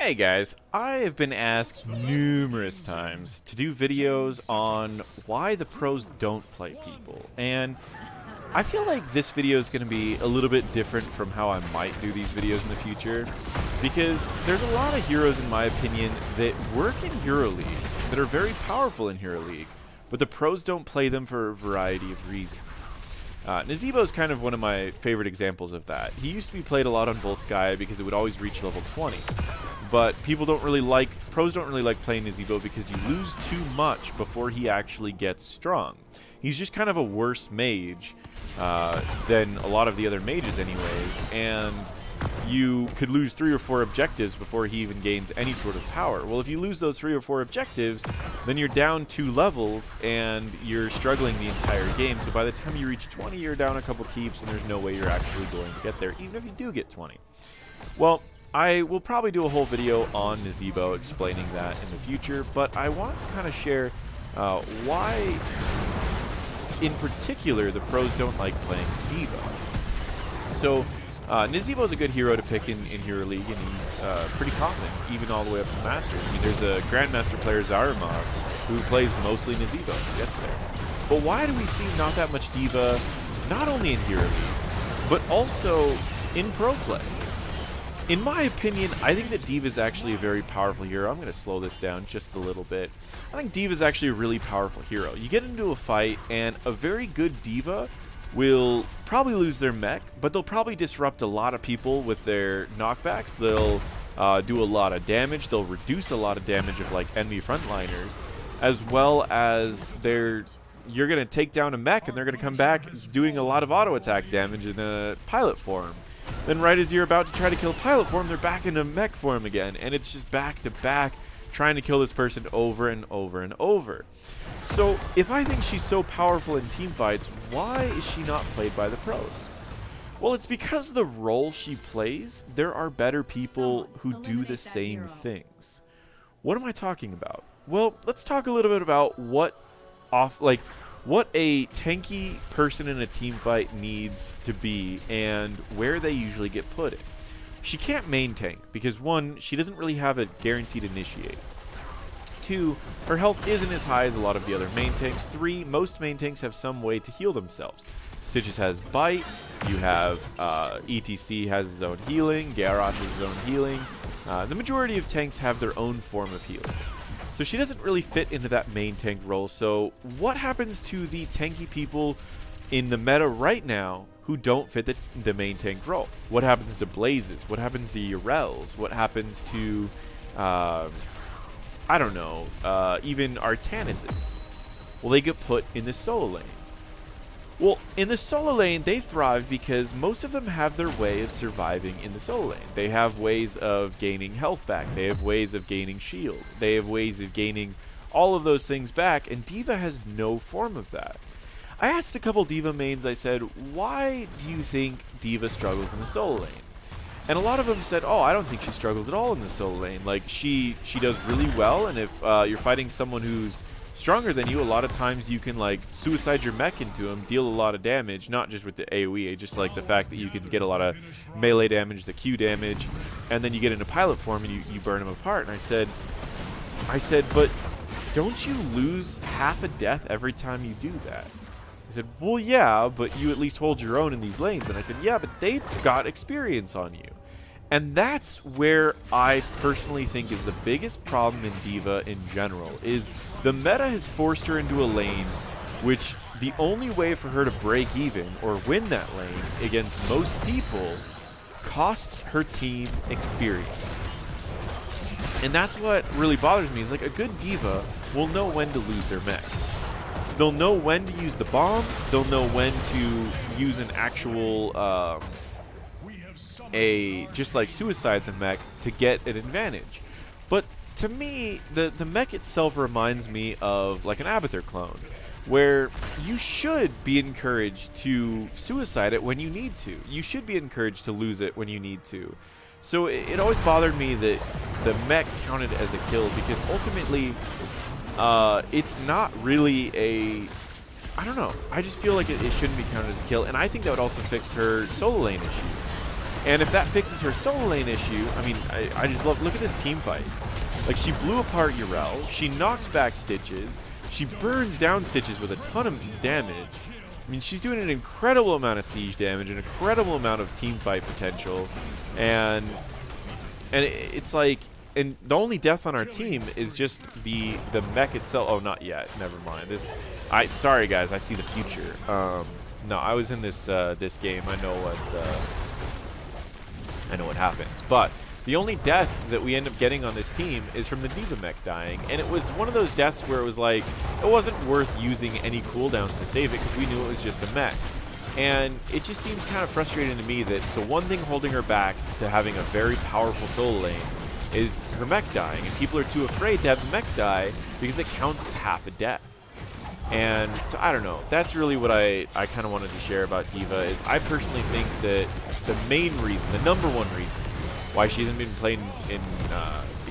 Hey guys, I have been asked numerous times to do videos on why the pros don't play people, and I feel like this video is going to be a little bit different from how I might do these videos in the future, because there's a lot of heroes, in my opinion, that work in Hero League, that are very powerful in Hero League, but the pros don't play them for a variety of reasons. Nazeebo is kind of one of my favorite examples of that. He used to be played a lot on Volsky because it would always reach level 20. But pros don't really like playing Nazeebo because you lose too much before he actually gets strong. He's just kind of a worse mage than a lot of the other mages anyways, and you could lose 3 or 4 objectives before he even gains any sort of power. Well, if you lose those 3 or 4 objectives, then you're down 2 levels and you're struggling the entire game. So by the time you reach 20, you're down a couple keeps and there's no way you're actually going to get there, even if you do get 20. Well, I will probably do a whole video on Nazeebo explaining that in the future, but I wanted to kind of share why, in particular, the pros don't like playing D.Va. So, Nazeebo is a good hero to pick in Hero League, and he's pretty common, even all the way up to Master. I mean, there's a Grandmaster player, Zarumar, who plays mostly Nazeebo and gets there. But why do we see not that much D.Va, not only in Hero League, but also in pro play? In my opinion, I think that D.Va is actually a very powerful hero. I'm going to slow this down just a little bit. I think D.Va is actually a really powerful hero. You get into a fight, and a very good D.Va will probably lose their mech, but they'll probably disrupt a lot of people with their knockbacks. They'll do a lot of damage. They'll reduce a lot of damage of like enemy frontliners, as well as you're going to take down a mech, and they're going to come back doing a lot of auto attack damage in a pilot form. Then right as you're about to try to kill pilot form, they're back into mech form again, and it's just back to back trying to kill this person over and over and over. So if I think she's so powerful in team fights, why is she not played by the pros? Well, it's because the role she plays, there are better people who do the same things. What am I talking about? Well, let's talk a little bit about what a tanky person in a team fight needs to be and where they usually get put in. She can't main tank because 1, she doesn't really have a guaranteed initiate. 2, her health isn't as high as a lot of the other main tanks. 3, most main tanks have some way to heal themselves. Stitches has bite, you have ETC has his own healing, Garrosh has his own healing. The majority of tanks have their own form of healing. So she doesn't really fit into that main tank role. So what happens to the tanky people in the meta right now who don't fit the main tank role? What happens to Blazes? What happens to Urels? What happens to, I don't know, even Artanuses? Well, they get put in the solo lane. Well, in the solo lane, they thrive because most of them have their way of surviving in the solo lane. They have ways of gaining health back. They have ways of gaining shield. They have ways of gaining all of those things back, and D.Va has no form of that. I asked a couple D.Va mains, I said, why do you think D.Va struggles in the solo lane? And a lot of them said, oh, I don't think she struggles at all in the solo lane. Like, she does really well, and if you're fighting someone who's stronger than you, a lot of times you can like suicide your mech into him, deal a lot of damage, not just with the AoE, just like the fact that you can get a lot of melee damage, the Q damage, and then you get into pilot form and you burn him apart. And I said, but don't you lose half a death every time you do that? He said, well, yeah, but you at least hold your own in these lanes. And I said, yeah, but they've got experience on you. And that's where I personally think is the biggest problem in D.Va in general, is the meta has forced her into a lane which the only way for her to break even or win that lane against most people costs her team experience. And that's what really bothers me, is like a good D.Va will know when to lose their mech. They'll know when to use the bomb, they'll know when to use an actual just like suicide the mech to get an advantage. But to me, the mech itself reminds me of like an Abathur clone, where you should be encouraged to suicide it when you need to. You should be encouraged to lose it when you need to. So it always bothered me that the mech counted as a kill, because ultimately it's not really a, I don't know, I just feel like it shouldn't be counted as a kill. And I think that would also fix her solo lane issues. And if that fixes her solo lane issue, I mean, I just love, look at this team fight. Like, she blew apart Urel, she knocks back Stitches, she burns down Stitches with a ton of damage. I mean, she's doing an incredible amount of siege damage, an incredible amount of team fight potential, and it's like, and the only death on our team is just the mech itself. Oh, not yet. Never mind. Sorry guys, I see the future. No, I was in this this game. I know what happens. But the only death that we end up getting on this team is from the D.Va mech dying, and it was one of those deaths where it was like, it wasn't worth using any cooldowns to save it because we knew it was just a mech. And it just seems kind of frustrating to me that the one thing holding her back to having a very powerful solo lane is her mech dying, and people are too afraid to have the mech die because it counts as half a death. And so I don't know, that's really what I kind of wanted to share about D.Va. Is I personally think that the main reason, the number one reason why she hasn't been playing in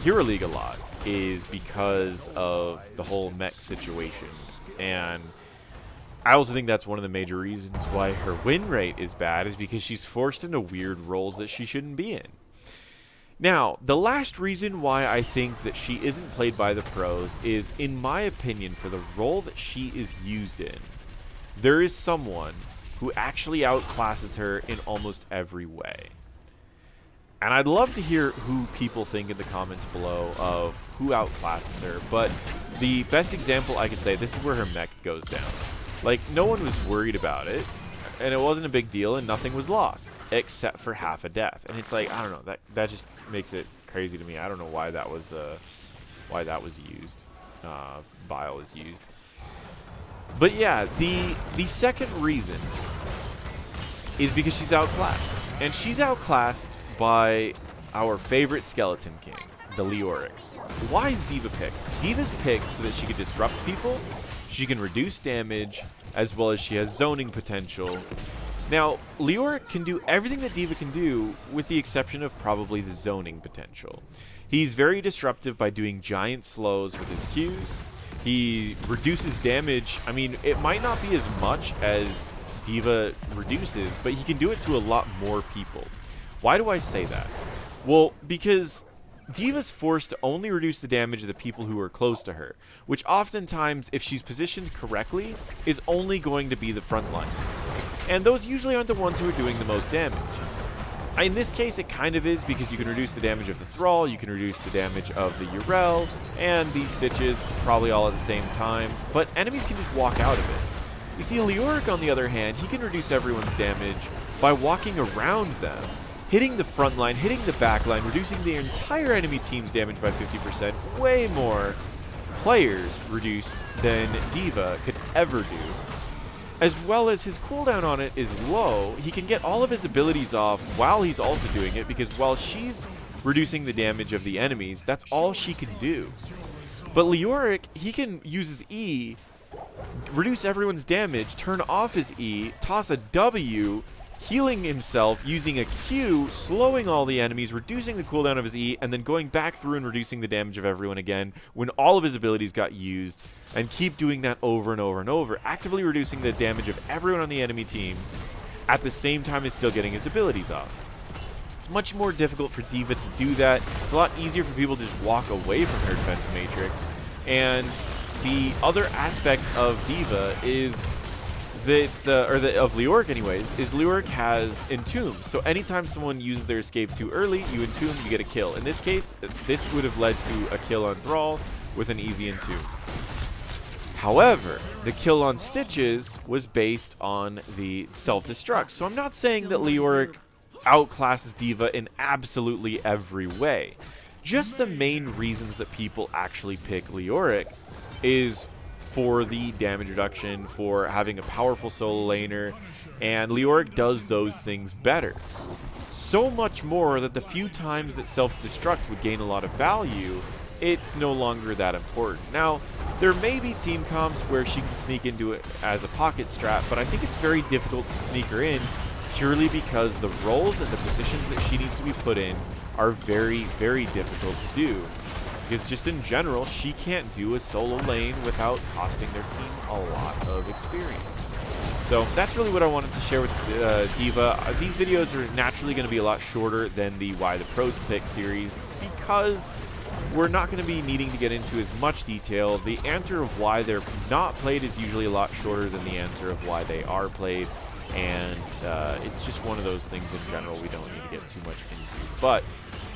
Hero League a lot is because of the whole mech situation. And I also think that's one of the major reasons why her win rate is bad, is because she's forced into weird roles that she shouldn't be in. Now, the last reason why I think that she isn't played by the pros is, in my opinion, for the role that she is used in, there is someone who actually outclasses her in almost every way. And I'd love to hear who people think in the comments below of who outclasses her, but the best example I could say, this is where her mech goes down. Like, no one was worried about it, and it wasn't a big deal, and nothing was lost, except for half a death. And it's like, I don't know, that just makes it crazy to me. I don't know why that was used. Bile was used. But yeah, the second reason is because she's outclassed. And she's outclassed by our favorite Skeleton King, the Leoric. Why is D.Va picked? D.Va's picked so that she can disrupt people, she can reduce damage, as well as she has zoning potential. Now, Leoric can do everything that D.Va can do, with the exception of probably the zoning potential. He's very disruptive by doing giant slows with his Qs. He reduces damage. I mean, it might not be as much as D.Va reduces, but he can do it to a lot more people. Why do I say that? Well, because D.Va's forced to only reduce the damage of the people who are close to her, which oftentimes, if she's positioned correctly, is only going to be the front liners. And those usually aren't the ones who are doing the most damage. In this case, it kind of is, because you can reduce the damage of the Thrall, you can reduce the damage of the Urel, and the Stitches, probably all at the same time, but enemies can just walk out of it. You see, Leoric, on the other hand, he can reduce everyone's damage by walking around them, hitting the front line, hitting the back line, reducing the entire enemy team's damage by 50%, way more players reduced than D.Va could ever do. As well as his cooldown on it is low, he can get all of his abilities off while he's also doing it, because while she's reducing the damage of the enemies, that's all she can do. But Leoric, he can use his E, reduce everyone's damage, turn off his E, toss a W, healing himself using a Q, slowing all the enemies, reducing the cooldown of his E, and then going back through and reducing the damage of everyone again when all of his abilities got used, and keep doing that over and over and over, actively reducing the damage of everyone on the enemy team at the same time as still getting his abilities off. It's much more difficult for D.Va to do that. It's a lot easier for people to just walk away from her defense matrix. And the other aspect of D.Va is that, of Leoric anyways, is Leoric has Entomb. So anytime someone uses their escape too early, you Entomb, you get a kill. In this case, this would have led to a kill on Thrall with an easy Entomb. However, the kill on Stitches was based on the self-destruct. So I'm not saying that Leoric outclasses D.Va in absolutely every way. Just the main reasons that people actually pick Leoric is for the damage reduction, for having a powerful solo laner, and Leoric does those things better. So much more that the few times that self-destruct would gain a lot of value, it's no longer that important. Now, there may be team comps where she can sneak into it as a pocket strat, but I think it's very difficult to sneak her in purely because the roles and the positions that she needs to be put in are very, very difficult to do. Because just in general, she can't do a solo lane without costing their team a lot of experience. So that's really what I wanted to share with D.Va. These videos are naturally going to be a lot shorter than the Why the Pros Pick series because we're not going to be needing to get into as much detail. The answer of why they're not played is usually a lot shorter than the answer of why they are played, and it's just one of those things in general we don't need to get too much into. But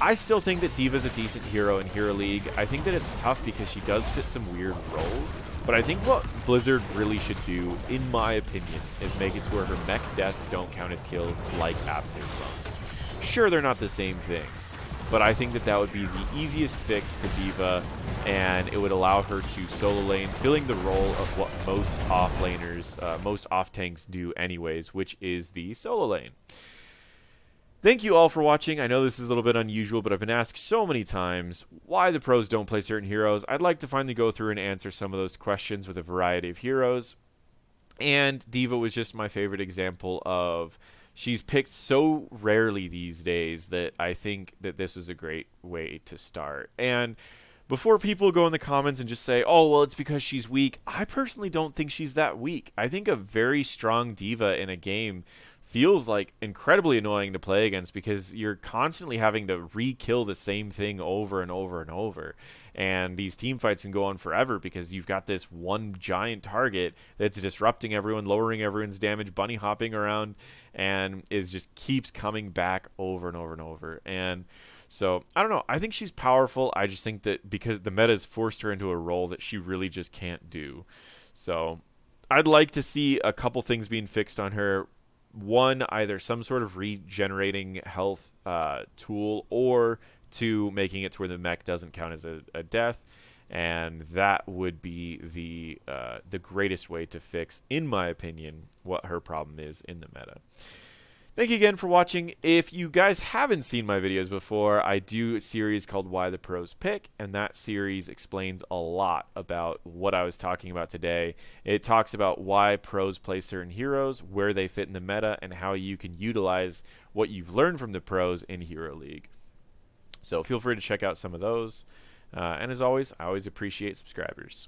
I still think that D.Va's a decent hero in Hero League. I think that it's tough because she does fit some weird roles, but I think what Blizzard really should do, in my opinion, is make it to where her mech deaths don't count as kills like Abthir clones. Sure, they're not the same thing, but I think that that would be the easiest fix to D.Va, and it would allow her to solo lane, filling the role of what most off-laners, most off-tanks do anyways, which is the solo lane. Thank you all for watching. I know this is a little bit unusual, but I've been asked so many times why the pros don't play certain heroes. I'd like to finally go through and answer some of those questions with a variety of heroes. And D.Va was just my favorite example of she's picked so rarely these days that I think that this was a great way to start. And before people go in the comments and just say, oh, well, it's because she's weak, I personally don't think she's that weak. I think a very strong D.Va in a game feels like incredibly annoying to play against because you're constantly having to re-kill the same thing over and over and over. And these team fights can go on forever because you've got this one giant target that's disrupting everyone, lowering everyone's damage, bunny hopping around, and is just keeps coming back over and over and over. And so, I don't know. I think she's powerful. I just think that because the meta has forced her into a role that she really just can't do. So, I'd like to see a couple things being fixed on her. One, either some sort of regenerating health tool, or two, making it to where the mech doesn't count as a death, and that would be the greatest way to fix, in my opinion, what her problem is in the meta. Thank you again for watching. If you guys haven't seen my videos before, I do a series called Why the Pros Pick, and that series explains a lot about what I was talking about today. It talks about why pros play certain heroes, where they fit in the meta, and how you can utilize what you've learned from the pros in Hero League. So feel free to check out some of those. And as always, I always appreciate subscribers.